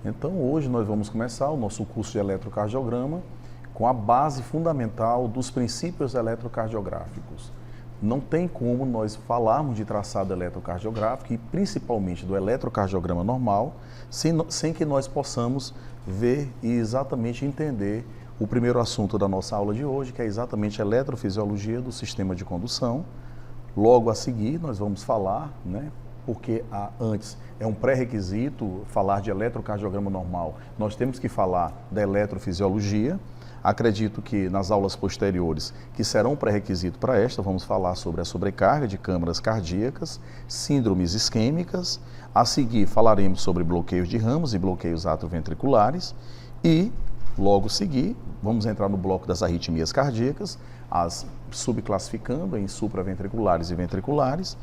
Então hoje nós vamos começar o nosso curso de eletrocardiograma com a base fundamental dos princípios eletrocardiográficos. Não tem como nós falarmos de traçado eletrocardiográfico e principalmente do eletrocardiograma normal sem que nós possamos ver e exatamente entender o primeiro assunto da nossa aula de hoje, que é exatamente a eletrofisiologia do sistema de condução. Logo a seguir nós vamos falar, porque antes é um pré-requisito falar de eletrocardiograma normal, nós temos que falar da eletrofisiologia. Acredito que nas aulas posteriores, que serão pré-requisito para esta, vamos falar sobre a sobrecarga de câmaras cardíacas, síndromes isquêmicas. A seguir falaremos sobre bloqueios de ramos e bloqueios atrioventriculares e, logo a seguir, vamos entrar no bloco das arritmias cardíacas, as subclassificando em supraventriculares e ventriculares.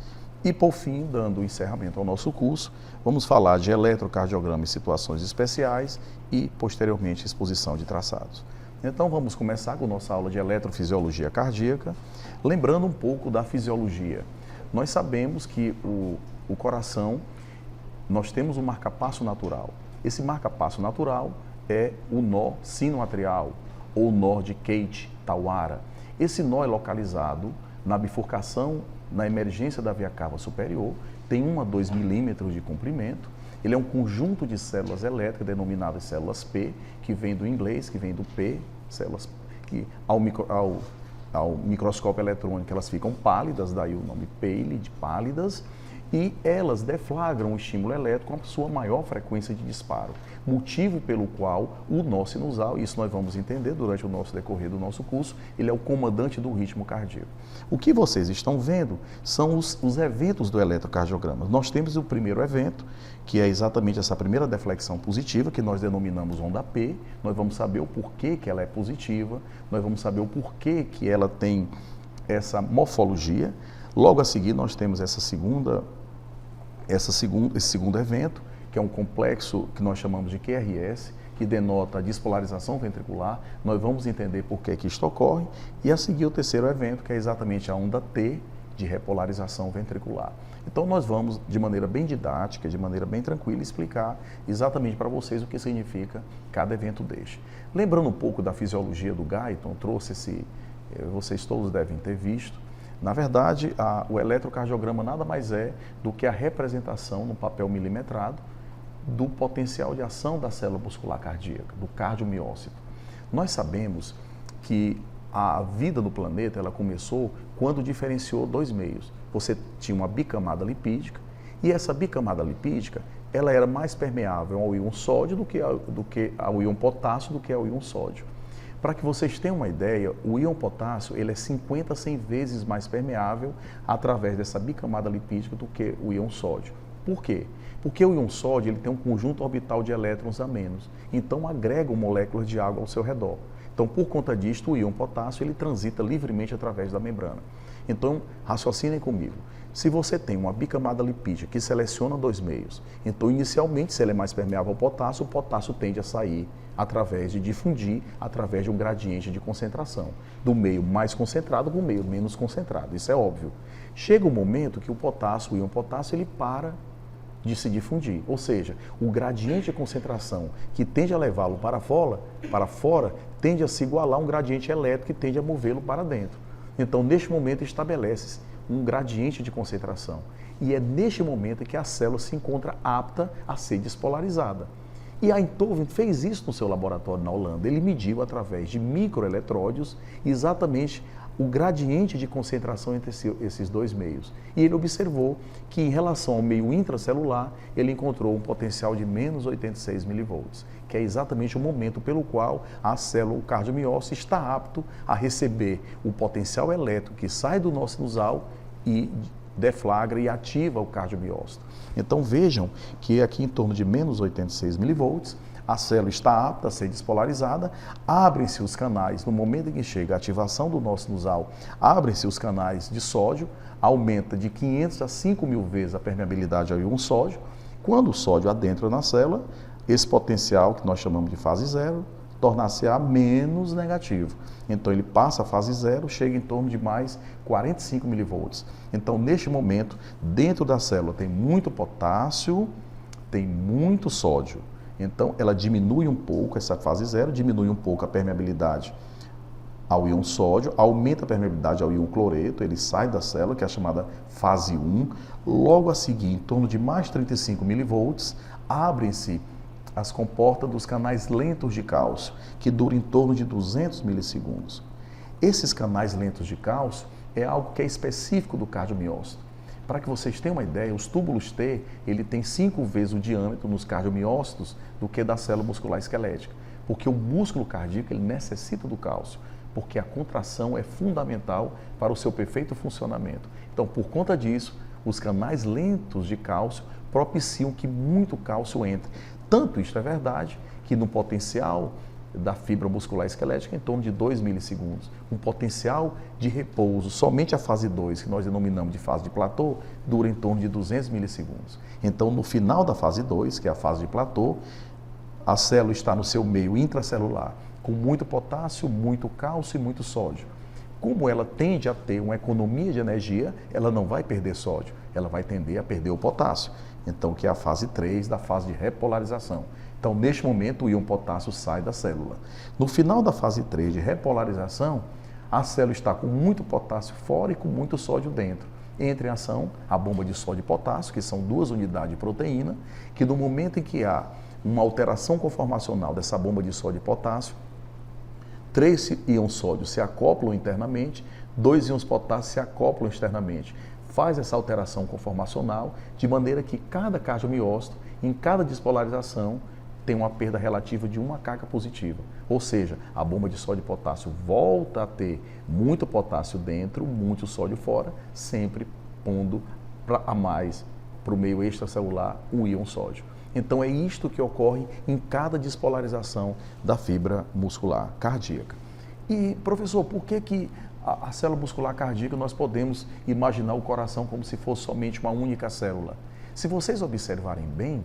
E, por fim, dando encerramento ao nosso curso, vamos falar de eletrocardiograma em situações especiais e, posteriormente, exposição de traçados. Então, vamos começar com a nossa aula de eletrofisiologia cardíaca, lembrando um pouco da fisiologia. Nós sabemos que o coração, nós temos um marcapasso natural. Esse marcapasso natural é o nó sinoatrial, ou nó de Keith-Tawara. Esse nó é localizado na bifurcação, na emergência da veia cava superior, tem 1 a 2 milímetros de comprimento. Ele é um conjunto de células elétricas denominadas células P, que vem do inglês, que vem do P, células que ao microscópio eletrônico elas ficam pálidas, daí o nome pale, de pálidas, e elas deflagram o estímulo elétrico com a sua maior frequência de disparo, motivo pelo qual o nó sinusal, isso nós vamos entender durante o nosso decorrer do nosso curso, ele é o comandante do ritmo cardíaco. O que vocês estão vendo são os eventos do eletrocardiograma. Nós temos o primeiro evento, que é exatamente essa primeira deflexão positiva, que nós denominamos onda P. Nós vamos saber o porquê que ela é positiva, nós vamos saber o porquê que ela tem essa morfologia. Logo a seguir, nós temos esse segundo evento, que é um complexo que nós chamamos de QRS, que denota a despolarização ventricular. Nós vamos entender por que isto ocorre. E a seguir o terceiro evento, que é exatamente a onda T, de repolarização ventricular. Então nós vamos, de maneira bem didática, de maneira bem tranquila, explicar exatamente para vocês o que significa cada evento deste. Lembrando um pouco da fisiologia do Guyton, trouxe vocês todos devem ter visto. Na verdade, o eletrocardiograma nada mais é do que a representação no papel milimetrado do potencial de ação da célula muscular cardíaca, do cardiomiócito. Nós sabemos que a vida do planeta ela começou quando diferenciou dois meios. Você tinha uma bicamada lipídica e essa bicamada lipídica ela era mais permeável ao íon sódio do que ao íon potássio do que ao íon sódio. Para que vocês tenham uma ideia, o íon potássio ele é 50 a 100 vezes mais permeável através dessa bicamada lipídica do que o íon sódio. Por quê? Porque o íon sódio ele tem um conjunto orbital de elétrons a menos, então agrega moléculas de água ao seu redor. Então, por conta disto, o íon potássio ele transita livremente através da membrana. Então, raciocinem comigo. Se você tem uma bicamada lipídica que seleciona dois meios, então inicialmente, se ele é mais permeável ao potássio, o potássio tende a sair através de difundir, através de um gradiente de concentração, do meio mais concentrado para o meio menos concentrado, isso é óbvio. Chega um momento que o íon potássio, ele para de se difundir, ou seja, o gradiente de concentração que tende a levá-lo para fora, tende a se igualar a um gradiente elétrico que tende a movê-lo para dentro. Então, neste momento, estabelece-se um gradiente de concentração. E é neste momento que a célula se encontra apta a ser despolarizada. E a Eindhoven fez isso no seu laboratório na Holanda. Ele mediu através de microeletródios exatamente o gradiente de concentração entre esses dois meios. E ele observou que, em relação ao meio intracelular, ele encontrou um potencial de menos 86 milivolts, que é exatamente o momento pelo qual a célula, o cardiomiócito, está apto a receber o potencial elétrico que sai do nó sinusal e deflagra e ativa o cardiomiócito. Então vejam que aqui em torno de menos 86 milivolts, a célula está apta a ser despolarizada, abrem-se os canais, no momento em que chega a ativação do nó sinusal, abrem-se os canais de sódio, aumenta de 500 a 5.000 vezes a permeabilidade ao íon sódio. Quando o sódio adentra na célula, esse potencial, que nós chamamos de fase zero, tornar-se-á menos negativo. Então ele passa a fase zero, chega em torno de mais 45 milivolts. Então neste momento, dentro da célula tem muito potássio, tem muito sódio. Então, ela diminui um pouco, essa fase 0, diminui um pouco a permeabilidade ao íon sódio, aumenta a permeabilidade ao íon cloreto, ele sai da célula, que é a chamada fase 1. Logo a seguir, em torno de mais 35 milivolts, abrem-se as comportas dos canais lentos de cálcio, que duram em torno de 200 milissegundos. Esses canais lentos de cálcio é algo que é específico do cardiomiócito. Para que vocês tenham uma ideia, os túbulos T, ele tem 5 vezes o diâmetro nos cardiomiócitos do que da célula muscular esquelética, porque o músculo cardíaco ele necessita do cálcio, porque a contração é fundamental para o seu perfeito funcionamento. Então, por conta disso, os canais lentos de cálcio propiciam que muito cálcio entre. Tanto isto é verdade que no potencial da fibra muscular esquelética em torno de 2 milissegundos. Um potencial de repouso, somente a fase 2, que nós denominamos de fase de platô, dura em torno de 200 milissegundos. Então, no final da fase 2, que é a fase de platô, a célula está no seu meio intracelular, com muito potássio, muito cálcio e muito sódio. Como ela tende a ter uma economia de energia, ela não vai perder sódio, ela vai tender a perder o potássio. Então, que é a fase 3 da fase de repolarização. Então, neste momento, o íon potássio sai da célula. No final da fase 3 de repolarização, a célula está com muito potássio fora e com muito sódio dentro. Entra em ação a bomba de sódio e potássio, que são 2 unidades de proteína, que no momento em que há uma alteração conformacional dessa bomba de sódio e potássio, 3 íons sódio se acoplam internamente, 2 íons potássio se acoplam externamente. Faz essa alteração conformacional de maneira que cada cardiomiócito, em cada despolarização, tem uma perda relativa de uma carga positiva. Ou seja, a bomba de sódio e potássio volta a ter muito potássio dentro, muito sódio fora, sempre pondo a mais para o meio extracelular o íon sódio. Então é isto que ocorre em cada despolarização da fibra muscular cardíaca. E, professor, por que a célula muscular cardíaca nós podemos imaginar o coração como se fosse somente uma única célula? Se vocês observarem bem,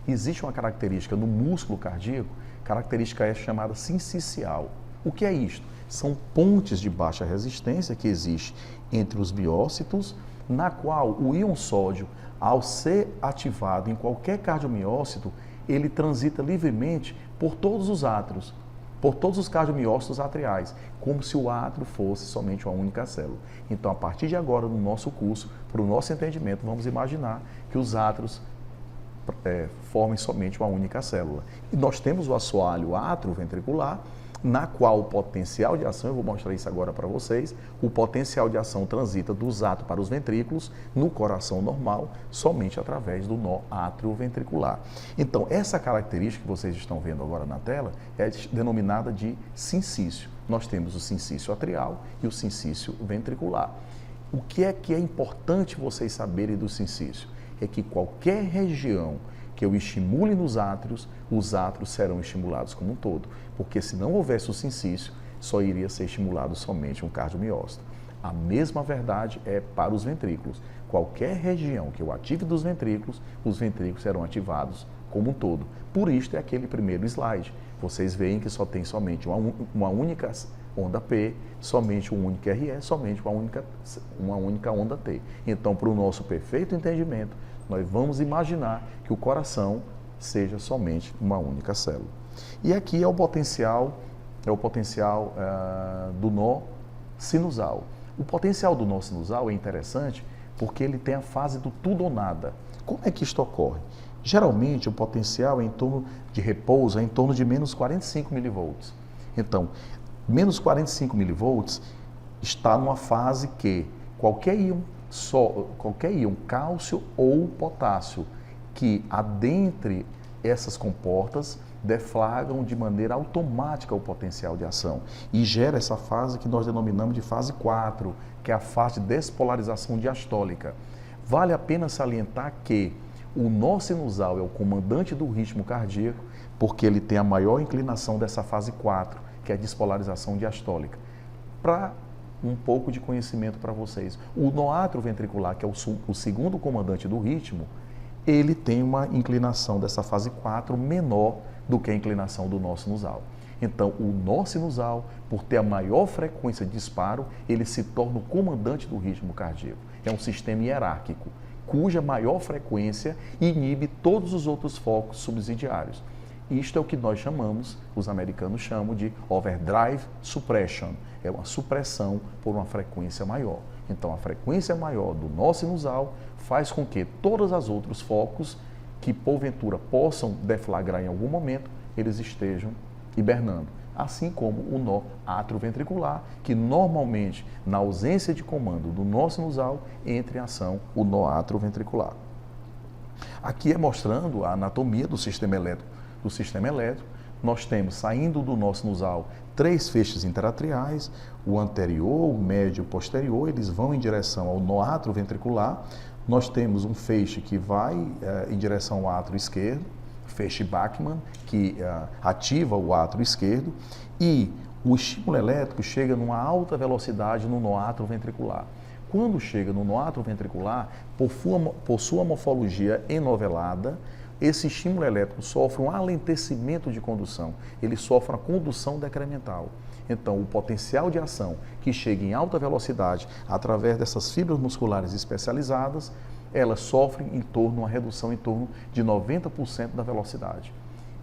existe uma característica no músculo cardíaco, característica essa chamada sincicial. O que é isto? São pontes de baixa resistência que existem entre os miócitos, na qual o íon sódio, ao ser ativado em qualquer cardiomiócito, ele transita livremente por todos os átrios, por todos os cardiomiócitos atriais, como se o átrio fosse somente uma única célula. Então, a partir de agora, no nosso curso, para o nosso entendimento, vamos imaginar que os átrios formem somente uma única célula. E nós temos o assoalho atrioventricular, na qual o potencial de ação, eu vou mostrar isso agora para vocês, o potencial de ação transita dos átrios para os ventrículos, no coração normal, somente através do nó atrioventricular. Então, essa característica que vocês estão vendo agora na tela é denominada de sincício. Nós temos o sincício atrial e o sincício ventricular. O que é importante vocês saberem do sincício? É que qualquer região que eu estimule nos átrios, os átrios serão estimulados como um todo, porque se não houvesse o sincício, só iria ser estimulado somente um cardiomiócito. A mesma verdade é para os ventrículos. Qualquer região que eu ative dos ventrículos, os ventrículos serão ativados como um todo. Por isto é aquele primeiro slide. Vocês veem que só tem somente uma única onda P, somente um único RE, somente uma única onda T. Então, para o nosso perfeito entendimento, nós vamos imaginar que o coração seja somente uma única célula. E aqui é o potencial do nó sinusal. O potencial do nó sinusal é interessante porque ele tem a fase do tudo ou nada. Como é que isto ocorre? Geralmente o potencial em torno de repouso é em torno de menos 45 milivolts. Então, menos 45 milivolts está numa fase que qualquer íon cálcio ou potássio que adentre essas comportas deflagram de maneira automática o potencial de ação e gera essa fase que nós denominamos de fase 4, que é a fase de despolarização diastólica. Vale a pena salientar que o nó sinusal é o comandante do ritmo cardíaco porque ele tem a maior inclinação dessa fase 4, que é a despolarização diastólica. Para um pouco de conhecimento para vocês, o nó atrioventricular, que é o segundo comandante do ritmo, ele tem uma inclinação dessa fase 4 menor do que a inclinação do nó sinusal. Então, o nó sinusal, por ter a maior frequência de disparo, ele se torna o comandante do ritmo cardíaco. É um sistema hierárquico, cuja maior frequência inibe todos os outros focos subsidiários. Isto é o que nós chamamos, os americanos chamam de overdrive suppression. É uma supressão por uma frequência maior. Então, a frequência maior do nó sinusal faz com que todos os outros focos que porventura possam deflagrar em algum momento, eles estejam hibernando. Assim como o nó atrioventricular, que normalmente, na ausência de comando do nó sinusal, entra em ação o nó atrioventricular. Aqui é mostrando a anatomia do sistema elétrico. Nós temos, saindo do nó sinusal, 3 feixes interatriais, o anterior, o médio e o posterior, eles vão em direção ao nó atrioventricular. Nós temos um feixe que vai em direção ao átrio esquerdo, feixe Bachmann, que ativa o átrio esquerdo, e o estímulo elétrico chega numa alta velocidade no nó atrioventricular. Quando chega no nó atrioventricular, por sua morfologia enovelada, esse estímulo elétrico sofre um alentecimento de condução, ele sofre uma condução decremental. Então, o potencial de ação que chega em alta velocidade através dessas fibras musculares especializadas, elas sofrem uma redução em torno de 90% da velocidade.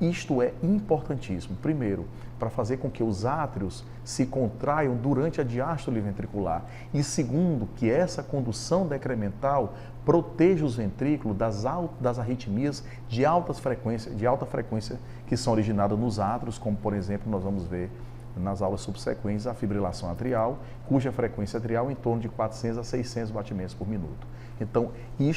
Isto é importantíssimo, primeiro, para fazer com que os átrios se contraiam durante a diástole ventricular e segundo, que essa condução decremental proteja os ventrículos das arritmias de alta frequência que são originadas nos átrios, como por exemplo nós vamos ver nas aulas subsequentes a fibrilação atrial, cuja frequência atrial é em torno de 400 a 600 batimentos por minuto. Então,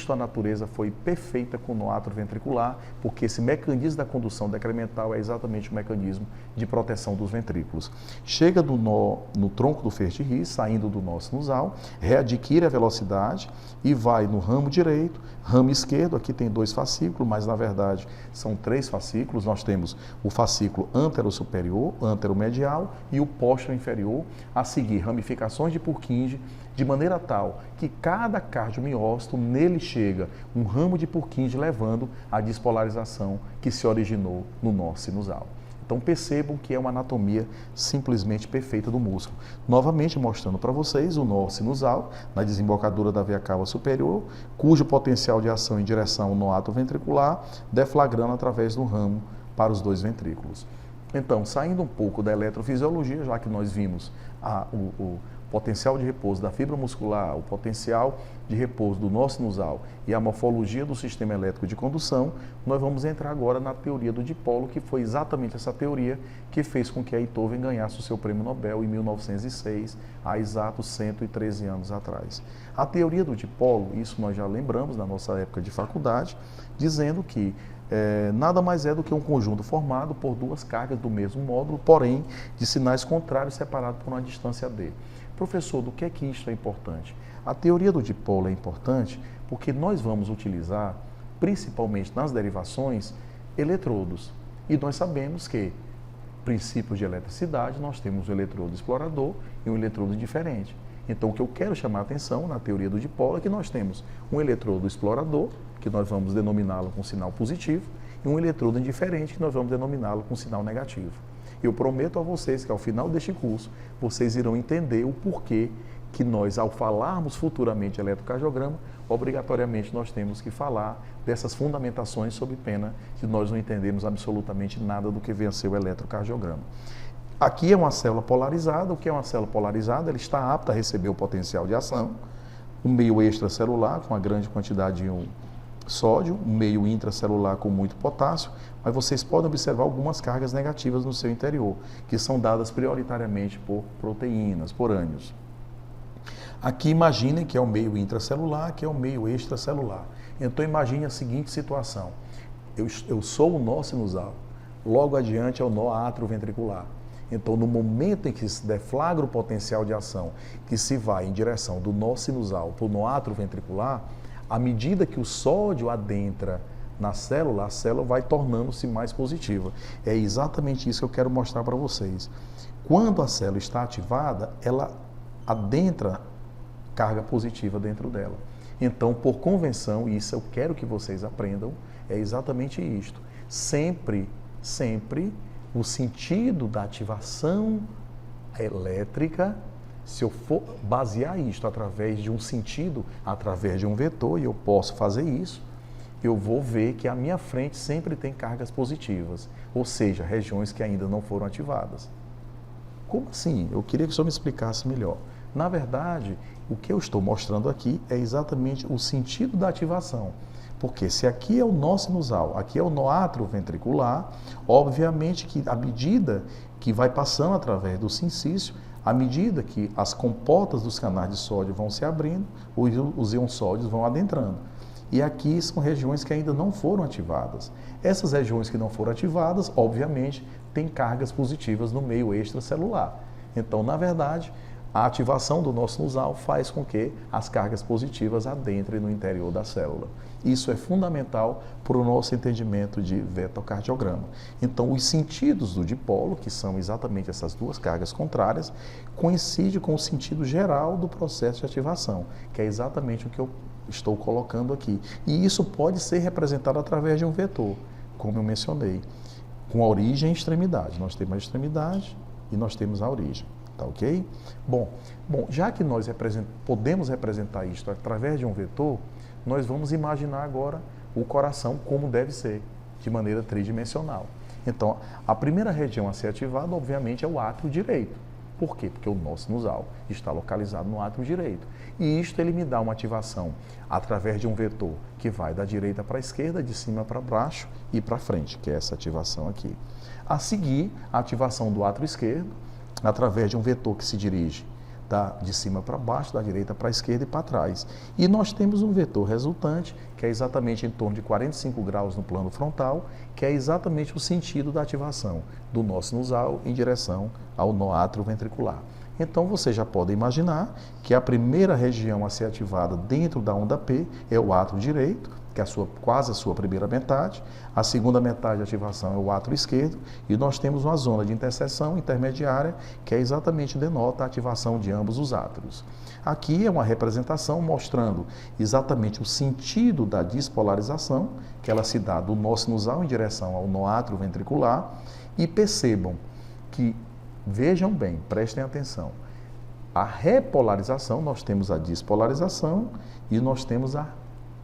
a natureza foi perfeita com o nó atrioventricular, porque esse mecanismo da condução decremental é exatamente o mecanismo de proteção dos ventrículos. Chega no tronco do feixe Rhys, saindo do nó sinusal, readquire a velocidade e vai no ramo direito, ramo esquerdo, aqui tem 2 fascículos, mas na verdade são 3 fascículos. Nós temos o fascículo antero-superior, antero-medial e o póstero-inferior, a seguir ramificações de Purkinje, de maneira tal que cada cardiomiócito, nele chega um ramo de Purkinje levando à despolarização que se originou no nó sinusal. Então percebam que é uma anatomia simplesmente perfeita do músculo. Novamente mostrando para vocês o nó sinusal na desembocadura da veia cava superior, cujo potencial de ação em direção ao nó atrioventricular, deflagrando através do ramo para os 2 ventrículos. Então, saindo um pouco da eletrofisiologia, já que nós vimos o potencial de repouso da fibra muscular, o potencial de repouso do nó sinusal e a morfologia do sistema elétrico de condução, nós vamos entrar agora na teoria do dipolo, que foi exatamente essa teoria que fez com que a Einthoven ganhasse o seu prêmio Nobel em 1906, há exatos 113 anos atrás. A teoria do dipolo, isso nós já lembramos na nossa época de faculdade, dizendo que nada mais é do que um conjunto formado por 2 cargas do mesmo módulo, porém de sinais contrários separados por uma distância d. Professor, do que é que isto é importante? A teoria do dipolo é importante porque nós vamos utilizar, principalmente nas derivações, eletrodos. E nós sabemos que, princípios de eletricidade, nós temos um eletrodo explorador e um eletrodo indiferente. Então, o que eu quero chamar a atenção na teoria do dipolo é que nós temos um eletrodo explorador, que nós vamos denominá-lo com sinal positivo, e um eletrodo indiferente, que nós vamos denominá-lo com sinal negativo. Eu prometo a vocês que ao final deste curso, vocês irão entender o porquê que nós, ao falarmos futuramente de eletrocardiograma, obrigatoriamente nós temos que falar dessas fundamentações sob pena de nós não entendermos absolutamente nada do que venha a ser o eletrocardiograma. Aqui é uma célula polarizada. O que é uma célula polarizada? Ela está apta a receber o potencial de ação, um meio extracelular com uma grande quantidade de sódio, um meio intracelular com muito potássio, mas vocês podem observar algumas cargas negativas no seu interior, que são dadas prioritariamente por proteínas, por ânions. Aqui imaginem que é o meio intracelular, que é o meio extracelular. Então imagine a seguinte situação: eu sou o nó sinusal, logo adiante é o nó atrioventricular. Então, no momento em que se deflagra o potencial de ação, que se vai em direção do nó sinusal para o nó atrioventricular, à medida que o sódio adentra na célula, a célula vai tornando-se mais positiva. É exatamente isso que eu quero mostrar para vocês. Quando a célula está ativada, ela adentra carga positiva dentro dela. Então, por convenção, e isso eu quero que vocês aprendam, é exatamente isto. Sempre o sentido da ativação elétrica, se eu for basear isto através de um sentido, através de um vetor, e eu posso fazer isso, eu vou ver que a minha frente sempre tem cargas positivas, ou seja, regiões que ainda não foram ativadas. Como assim? Eu queria que o senhor me explicasse melhor. Na verdade, o que eu estou mostrando aqui é exatamente o sentido da ativação. Porque se aqui é o nó sinusal, aqui é o nó atrioventricular, obviamente que à medida que vai passando através do sincício, à medida que as comportas dos canais de sódio vão se abrindo, os íons sódios vão adentrando. E aqui são regiões que ainda não foram ativadas. Essas regiões que não foram ativadas, obviamente, têm cargas positivas no meio extracelular. Então, na verdade, a ativação do nó sinusal faz com que as cargas positivas adentrem no interior da célula. Isso é fundamental para o nosso entendimento de vetocardiograma. Então, os sentidos do dipolo, que são exatamente essas duas cargas contrárias, coincidem com o sentido geral do processo de ativação, que é exatamente o que eu estou colocando aqui. E isso pode ser representado através de um vetor, como eu mencionei, com a origem e extremidade. Nós temos a extremidade e nós temos a origem. Tá ok? Bom, já que nós podemos representar isto através de um vetor, nós vamos imaginar agora o coração como deve ser, de maneira tridimensional. Então, a primeira região a ser ativada, obviamente, é o átrio direito. Por quê? Porque o nó sinusal está localizado no átrio direito. E isto ele me dá uma ativação através de um vetor que vai da direita para a esquerda, de cima para baixo e para frente, que é essa ativação aqui. A seguir, a ativação do átrio esquerdo, através de um vetor que se dirige de cima para baixo, da direita para a esquerda e para trás. E nós temos um vetor resultante, que é exatamente em torno de 45 graus no plano frontal, que é exatamente o sentido da ativação do nó sinusal em direção ao nó atrioventricular. Então, você já pode imaginar que a primeira região a ser ativada dentro da onda P é o átrio direito, que é quase a sua primeira metade. A segunda metade de ativação é o átrio esquerdo. E nós temos uma zona de interseção intermediária, que é exatamente denota a ativação de ambos os átrios. Aqui é uma representação mostrando exatamente o sentido da despolarização, que ela se dá do nó sinusal em direção ao nó atrioventricular. E percebam que, vejam bem, prestem atenção, a repolarização, nós temos a despolarização e nós temos a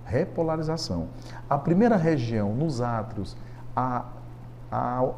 repolarização. A primeira região nos átrios a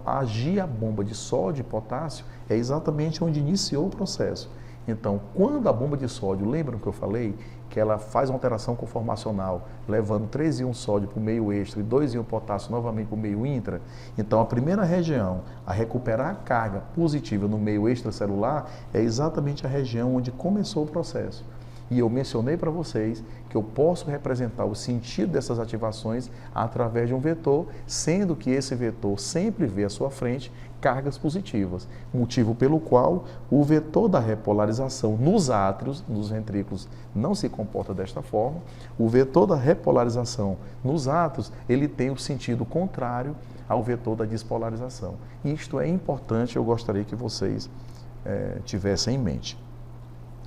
agir a bomba de sódio e potássio é exatamente onde iniciou o processo. Então, quando a bomba de sódio, lembram que eu falei que ela faz uma alteração conformacional, levando 3 íons sódio para o meio extra e 2 íons potássio novamente para o meio intra? Então, a primeira região a recuperar a carga positiva no meio extracelular é exatamente a região onde começou o processo. E eu mencionei para vocês que eu posso representar o sentido dessas ativações através de um vetor, sendo que esse vetor sempre vê à sua frente cargas positivas, motivo pelo qual o vetor da repolarização nos átrios, nos ventrículos, não se comporta desta forma. O vetor da repolarização nos átrios, ele tem o sentido contrário ao vetor da despolarização. Isto é importante, eu gostaria que vocês tivessem em mente.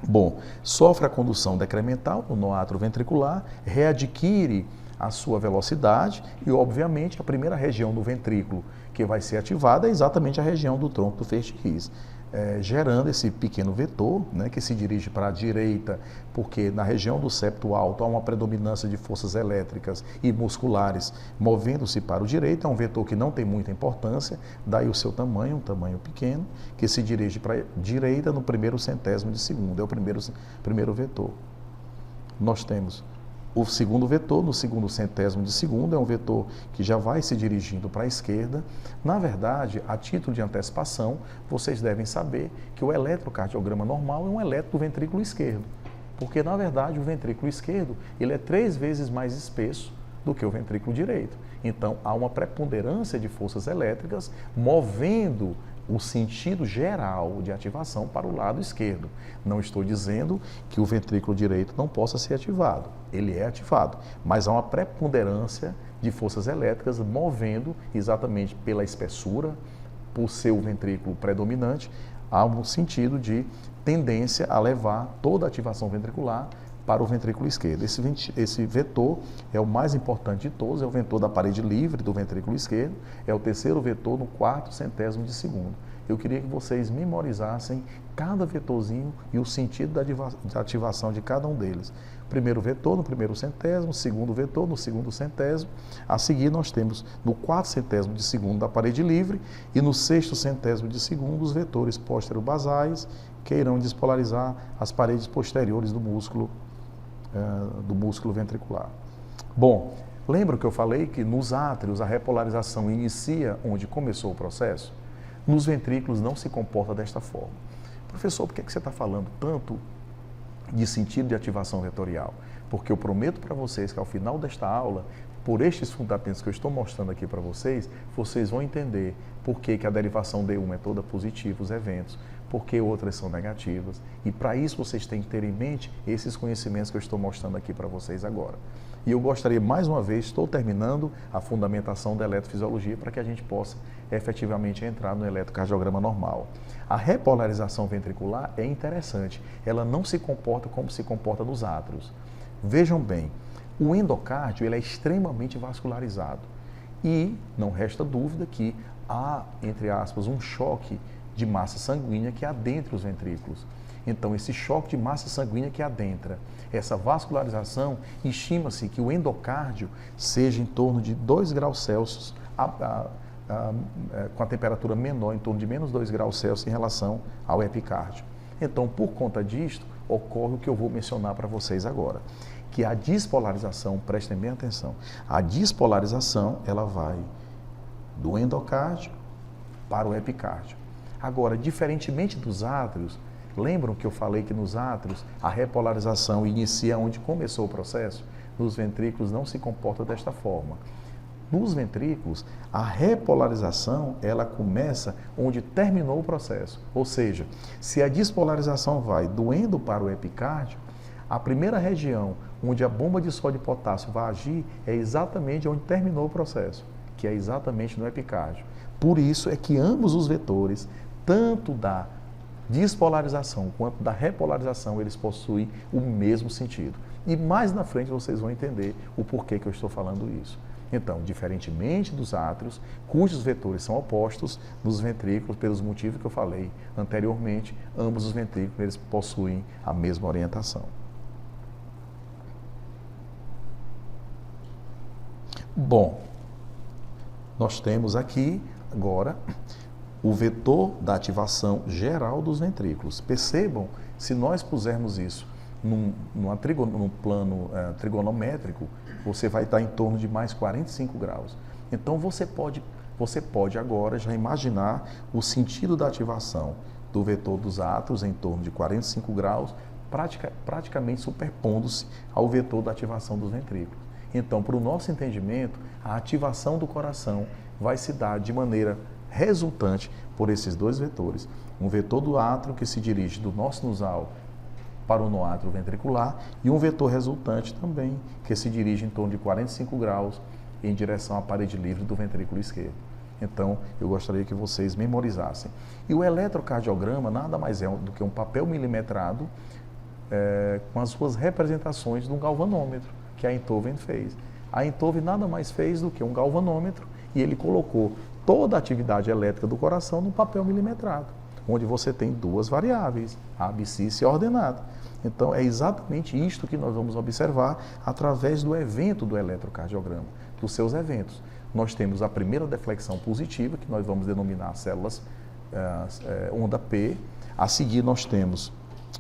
Bom, sofre a condução decremental no nó atrioventricular, readquire a sua velocidade e, obviamente, a primeira região do ventrículo que vai ser ativada é exatamente a região do tronco do feixe His, gerando esse pequeno vetor, né, que se dirige para a direita, porque na região do septo alto há uma predominância de forças elétricas e musculares movendo-se para o direito. É um vetor que não tem muita importância, daí o seu tamanho, um tamanho pequeno, que se dirige para a direita no primeiro centésimo de segundo, é o primeiro vetor. Nós temos o segundo vetor, no segundo centésimo de segundo, é um vetor que já vai se dirigindo para a esquerda. Na verdade, a título de antecipação, vocês devem saber que o eletrocardiograma normal é um eletro do ventrículo esquerdo, porque, na verdade, o ventrículo esquerdo ele é 3 vezes mais espesso do que o ventrículo direito. Então, há uma preponderância de forças elétricas movendo o sentido geral de ativação para o lado esquerdo. Não estou dizendo que o ventrículo direito não possa ser ativado. Ele é ativado, mas há uma preponderância de forças elétricas movendo exatamente pela espessura, por ser o ventrículo predominante, há um sentido de tendência a levar toda a ativação ventricular para o ventrículo esquerdo. Esse vetor é o mais importante de todos, é o vetor da parede livre do ventrículo esquerdo, é o terceiro vetor no 4/100º de segundo. eu queria que vocês memorizassem cada vetorzinho e o sentido da ativação de cada um deles. Primeiro vetor no primeiro centésimo, segundo vetor no segundo centésimo. A seguir nós temos no 4/100º de segundo da parede livre e no 6/100º de segundo os vetores póstero-basais que irão despolarizar as paredes posteriores do músculo ventricular. Bom, lembra que eu falei que nos átrios a repolarização inicia onde começou o processo? Nos ventrículos não se comporta desta forma. Professor, por que você está falando tanto de sentido de ativação vetorial? Porque eu prometo para vocês que ao final desta aula, por estes fundamentos que eu estou mostrando aqui para vocês, vocês vão entender por que a derivação D1 é toda positiva, os eventos, por que outras são negativas. E para isso vocês têm que ter em mente esses conhecimentos que eu estou mostrando aqui para vocês agora. E eu gostaria, mais uma vez, estou terminando a fundamentação da eletrofisiologia para que a gente possa efetivamente entrar no eletrocardiograma normal. A repolarização ventricular é interessante, ela não se comporta como se comporta nos átrios. Vejam bem, o endocárdio ele é extremamente vascularizado e não resta dúvida que há, entre aspas, um choque de massa sanguínea que adentra os ventrículos. Então, esse choque de massa sanguínea que adentra essa vascularização, estima-se que o endocárdio seja em torno de 2 graus Celsius, com a temperatura menor, em torno de menos 2 graus Celsius em relação ao epicárdio. Então, por conta disto, ocorre o que eu vou mencionar para vocês agora, que a despolarização, prestem bem atenção, a despolarização, ela vai do endocárdio para o epicárdio. Agora, diferentemente dos átrios, lembram que eu falei que nos átrios a repolarização inicia onde começou o processo? Nos ventrículos não se comporta desta forma. Nos ventrículos, a repolarização ela começa onde terminou o processo. Ou seja, se a despolarização vai do endo para o epicárdio, a primeira região onde a bomba de sódio e potássio vai agir é exatamente onde terminou o processo, que é exatamente no epicárdio. Por isso é que ambos os vetores, tanto da despolarização quanto da repolarização, eles possuem o mesmo sentido. E mais na frente vocês vão entender o porquê que eu estou falando isso. Então, diferentemente dos átrios, cujos vetores são opostos, nos ventrículos, pelos motivos que eu falei anteriormente, ambos os ventrículos eles possuem a mesma orientação. Bom, nós temos aqui agora o vetor da ativação geral dos ventrículos. Percebam, se nós pusermos isso num plano trigonométrico, você vai estar em torno de mais 45 graus. Então você pode agora já imaginar o sentido da ativação do vetor dos átrios em torno de 45 graus, praticamente superpondo-se ao vetor da ativação dos ventrículos. Então, para o nosso entendimento, a ativação do coração vai se dar de maneira resultante por esses dois vetores. Um vetor do átrio que se dirige do nosso sinusal para o noátrio ventricular e um vetor resultante também que se dirige em torno de 45 graus em direção à parede livre do ventrículo esquerdo. Então, eu gostaria que vocês memorizassem. E o eletrocardiograma nada mais é do que um papel milimetrado com as suas representações de um galvanômetro que a Einthoven fez. A Einthoven nada mais fez do que um galvanômetro e ele colocou toda a atividade elétrica do coração no papel milimetrado, onde você tem duas variáveis, a abscissa e a ordenada. Então, é exatamente isto que nós vamos observar através do evento do eletrocardiograma, dos seus eventos. Nós temos a primeira deflexão positiva, que nós vamos denominar células onda P. A seguir, nós temos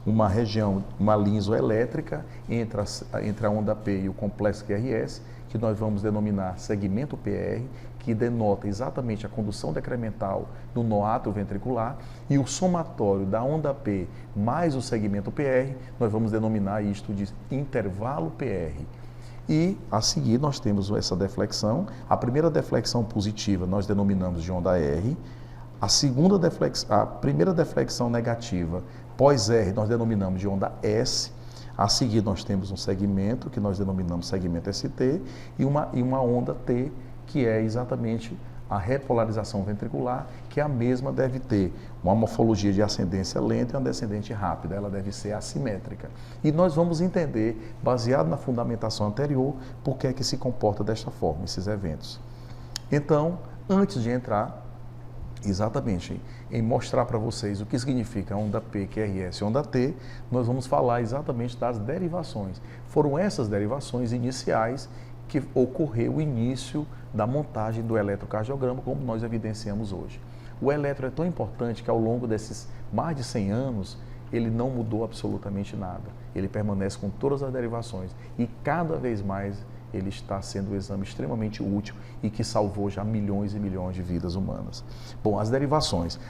uma região, uma linha isoelétrica entre a onda P e o complexo QRS, que nós vamos denominar segmento PR, que denota exatamente a condução decremental do noátrio ventricular, e o somatório da onda P mais o segmento PR, nós vamos denominar isto de intervalo PR. E a seguir nós temos essa deflexão. A primeira deflexão positiva nós denominamos de onda R, a primeira deflexão negativa pós R nós denominamos de onda S. A seguir nós temos um segmento que nós denominamos segmento ST e uma onda T, que é exatamente a repolarização ventricular, que a mesma deve ter uma morfologia de ascendência lenta e uma descendente rápida, ela deve ser assimétrica. E nós vamos entender, baseado na fundamentação anterior, por que é que se comporta desta forma, esses eventos. Então, antes de entrar Exatamente. Em mostrar para vocês o que significa onda P, QRS e onda T, nós vamos falar exatamente das derivações. Foram essas derivações iniciais que ocorreu o início da montagem do eletrocardiograma, como nós evidenciamos hoje. O eletro é tão importante que ao longo desses mais de 100 anos, ele não mudou absolutamente nada. Ele permanece com todas as derivações e cada vez mais ele está sendo um exame extremamente útil e que salvou já milhões e milhões de vidas humanas. Bom, as derivações.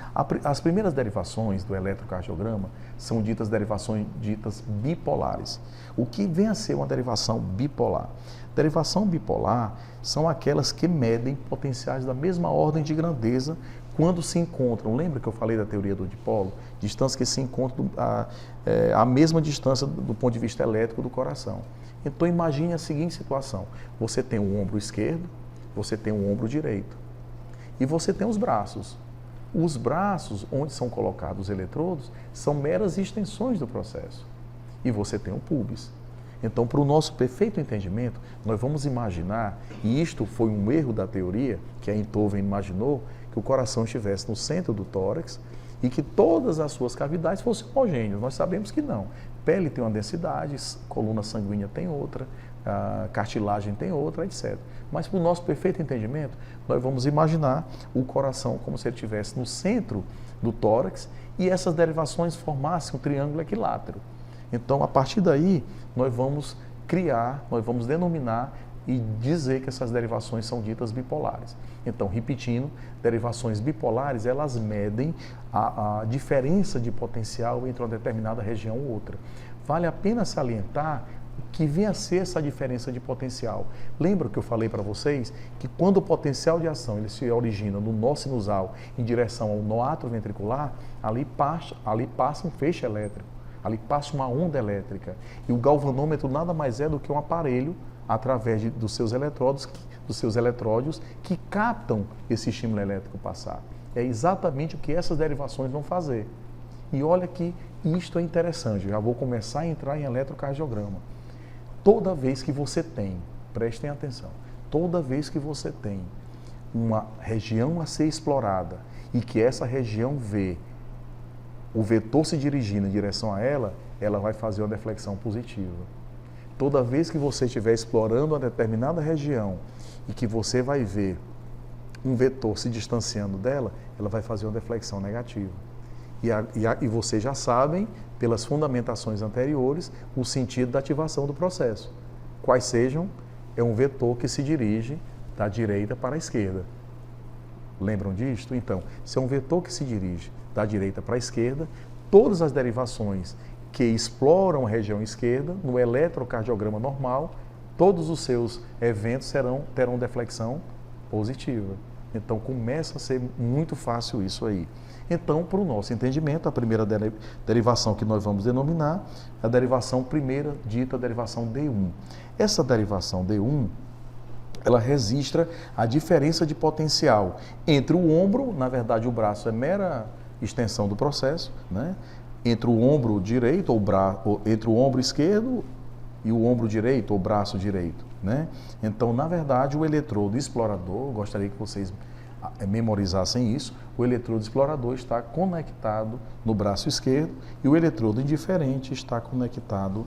As primeiras derivações do eletrocardiograma são derivações ditas bipolares. O que vem a ser uma derivação bipolar? Derivação bipolar são aquelas que medem potenciais da mesma ordem de grandeza quando se encontram. Lembra que eu falei da teoria do dipolo? Distâncias que se encontram a mesma distância do ponto de vista elétrico do coração. Então imagine a seguinte situação: você tem o ombro esquerdo, você tem o ombro direito e você tem os braços. Os braços, onde são colocados os eletrodos, são meras extensões do processo. E você tem o púbis. Então, para o nosso perfeito entendimento, nós vamos imaginar, e isto foi um erro da teoria, que a Enthoven imaginou, que o coração estivesse no centro do tórax e que todas as suas cavidades fossem homogêneas. Nós sabemos que não. Pele tem uma densidade, coluna sanguínea tem outra, a cartilagem tem outra, etc. Mas para o nosso perfeito entendimento, nós vamos imaginar o coração como se ele estivesse no centro do tórax e essas derivações formassem um triângulo equilátero. Então, a partir daí, nós vamos criar, nós vamos denominar e dizer que essas derivações são ditas bipolares. Então, repetindo, derivações bipolares, elas medem a diferença de potencial entre uma determinada região ou outra. Vale a pena salientar o que vem a ser essa diferença de potencial. Lembra que eu falei para vocês que quando o potencial de ação ele se origina no nó sinusal em direção ao nó atrioventricular, ali passa um feixe elétrico. Ali passa uma onda elétrica e o galvanômetro nada mais é do que um aparelho através dos seus eletródios que captam esse estímulo elétrico passar. É exatamente o que essas derivações vão fazer. E olha que isto é interessante, já vou começar a entrar em eletrocardiograma. Toda vez que você tem, prestem atenção, toda vez que você tem uma região a ser explorada e que essa região vê o vetor se dirigindo em direção a ela, ela vai fazer uma deflexão positiva. Toda vez que você estiver explorando uma determinada região e que você vai ver um vetor se distanciando dela, ela vai fazer uma deflexão negativa. E vocês já sabem, pelas fundamentações anteriores, o sentido da ativação do processo. Quais sejam, é um vetor que se dirige da direita para a esquerda. Lembram disto? Então, se é um vetor que se dirige da direita para a esquerda, todas as derivações que exploram a região esquerda, no eletrocardiograma normal, todos os seus eventos terão deflexão positiva. Então, começa a ser muito fácil isso aí. Então, para o nosso entendimento, a primeira derivação que nós vamos denominar é a derivação primeira, dita derivação D1. Essa derivação D1, ela registra a diferença de potencial entre o ombro, na verdade o braço é mera extensão do processo, né? Entre o ombro direito entre o ombro esquerdo e o ombro direito ou braço direito, né? Então, na verdade, o eletrodo explorador, gostaria que vocês memorizassem isso, o eletrodo explorador está conectado no braço esquerdo e o eletrodo indiferente está conectado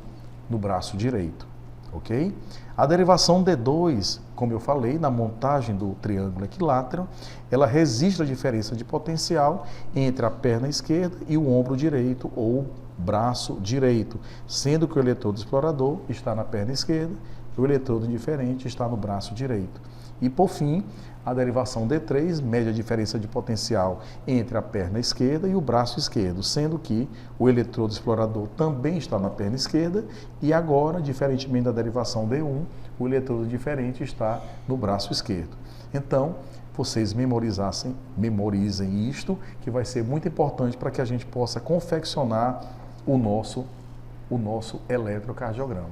no braço direito, ok? A derivação D2, como eu falei, na montagem do triângulo equilátero, ela registra a diferença de potencial entre a perna esquerda e o ombro direito ou braço direito, sendo que o eletrodo explorador está na perna esquerda e o eletrodo indiferente está no braço direito. E, por fim, a derivação D3 mede a diferença de potencial entre a perna esquerda e o braço esquerdo, sendo que o eletrodo explorador também está na perna esquerda e agora, diferentemente da derivação D1, o eletrodo diferente está no braço esquerdo. Então, vocês memorizem isto, que vai ser muito importante para que a gente possa confeccionar o nosso eletrocardiograma.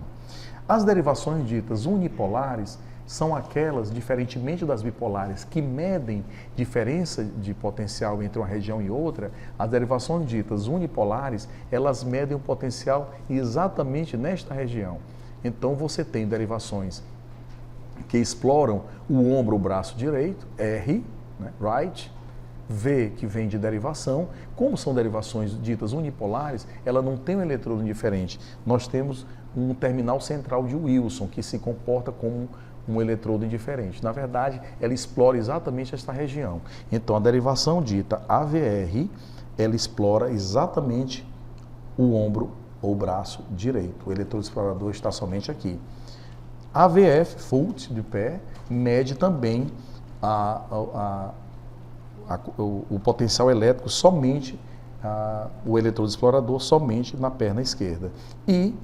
As derivações ditas unipolares são aquelas, diferentemente das bipolares, que medem diferença de potencial entre uma região e outra. As derivações ditas unipolares, elas medem o potencial exatamente nesta região. Então, você tem derivações que exploram o ombro, o braço direito, R, né, right, V, que vem de derivação. Como são derivações ditas unipolares, ela não tem um eletrodo indiferente. Nós temos um terminal central de Wilson, que se comporta como um eletrodo indiferente. Na verdade, ela explora exatamente esta região. Então, a derivação dita AVR, ela explora exatamente o ombro ou braço direito. O eletrodo explorador está somente aqui. AVF, foot, de pé, mede também o potencial elétrico somente, o eletrodo explorador somente na perna esquerda. E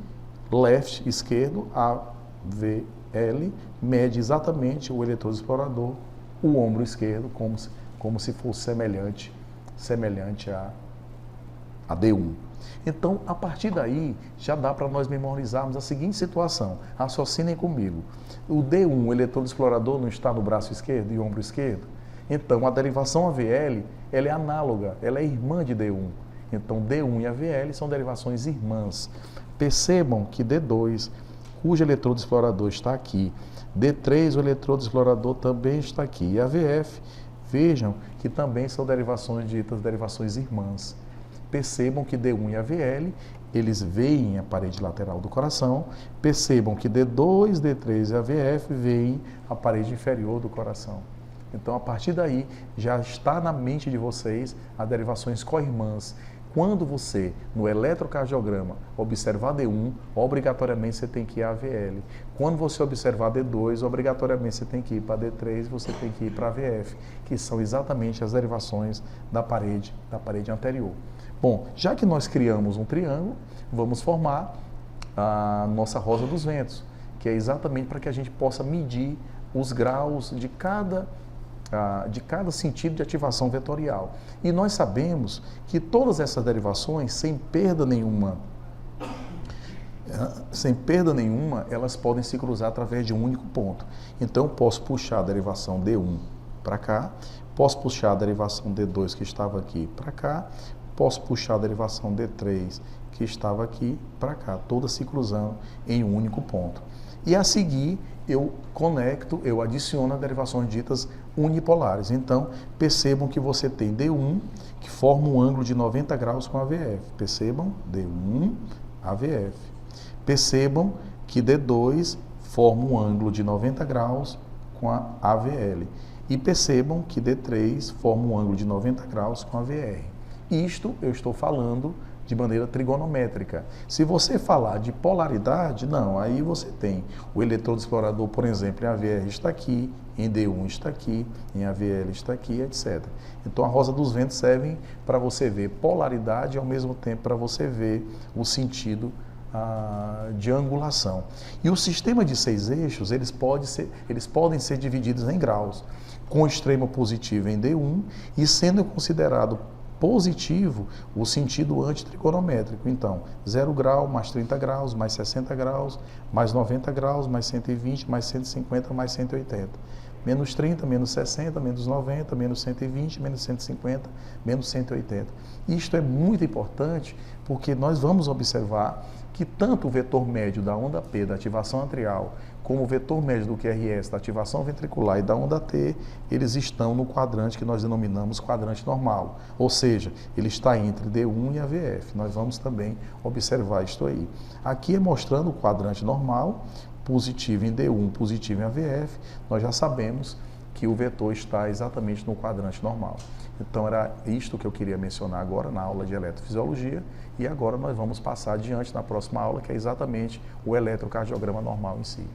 left, esquerdo, AVL, mede exatamente o eletrodo explorador, o ombro esquerdo, como se fosse semelhante a D1. Então, a partir daí, já dá para nós memorizarmos a seguinte situação. Raciocinem comigo. O D1, o eletrodo explorador, não está no braço esquerdo e ombro esquerdo? Então, a derivação AVL, ela é análoga, ela é irmã de D1. Então, D1 e AVL são derivações irmãs. Percebam que D2, cujo eletrodo explorador está aqui, D3, o eletrodo explorador também está aqui. E AVF, vejam que também são derivações ditas derivações irmãs. Percebam que D1 e AVL, eles veem a parede lateral do coração. Percebam que D2, D3 e AVF veem a parede inferior do coração. Então, a partir daí, já está na mente de vocês as derivações co-irmãs. Quando você, no eletrocardiograma, observar D1, obrigatoriamente você tem que ir a AVL. Quando você observar D2, obrigatoriamente você tem que ir para D3, você tem que ir para AVF, que são exatamente as derivações da parede anterior. Bom, já que nós criamos um triângulo, vamos formar a nossa rosa dos ventos, que é exatamente para que a gente possa medir os graus de cada sentido de ativação vetorial. E nós sabemos que todas essas derivações, sem perda nenhuma, elas podem se cruzar através de um único ponto. Então, eu posso puxar a derivação D1 para cá, posso puxar a derivação D2 que estava aqui para cá, posso puxar a derivação D3 que estava aqui para cá, todas se cruzando em um único ponto. E a seguir, eu adiciono as derivações ditas unipolares. Então, percebam que você tem D1, que forma um ângulo de 90 graus com a AVF. Percebam? D1, AVF. Percebam que D2 forma um ângulo de 90 graus com a AVL. E percebam que D3 forma um ângulo de 90 graus com a VR. Isto eu estou falando de maneira trigonométrica. Se você falar de polaridade, não, aí você tem o eletrodo explorador, por exemplo, em AVR está aqui, em D1 está aqui, em AVL está aqui, etc. Então a rosa dos ventos serve para você ver polaridade e ao mesmo tempo para você ver o sentido de angulação. E o sistema de 6 eixos, eles podem ser divididos em graus, com extremo positivo em D1 e sendo considerado positivo o sentido antitrigonométrico. Então, 0 grau, mais 30 graus, mais 60 graus, mais 90 graus, mais 120, mais 150, mais 180. Menos 30, menos 60, menos 90, menos 120, menos 150, menos 180. Isto é muito importante porque nós vamos observar que tanto o vetor médio da onda P, da ativação atrial, como o vetor médio do QRS, da ativação ventricular e da onda T, eles estão no quadrante que nós denominamos quadrante normal. Ou seja, ele está entre D1 e AVF. Nós vamos também observar isto aí. Aqui é mostrando o quadrante normal, positivo em D1, positivo em AVF. Nós já sabemos que o vetor está exatamente no quadrante normal. Então, era isto que eu queria mencionar agora na aula de eletrofisiologia e agora nós vamos passar adiante na próxima aula, que é exatamente o eletrocardiograma normal em si.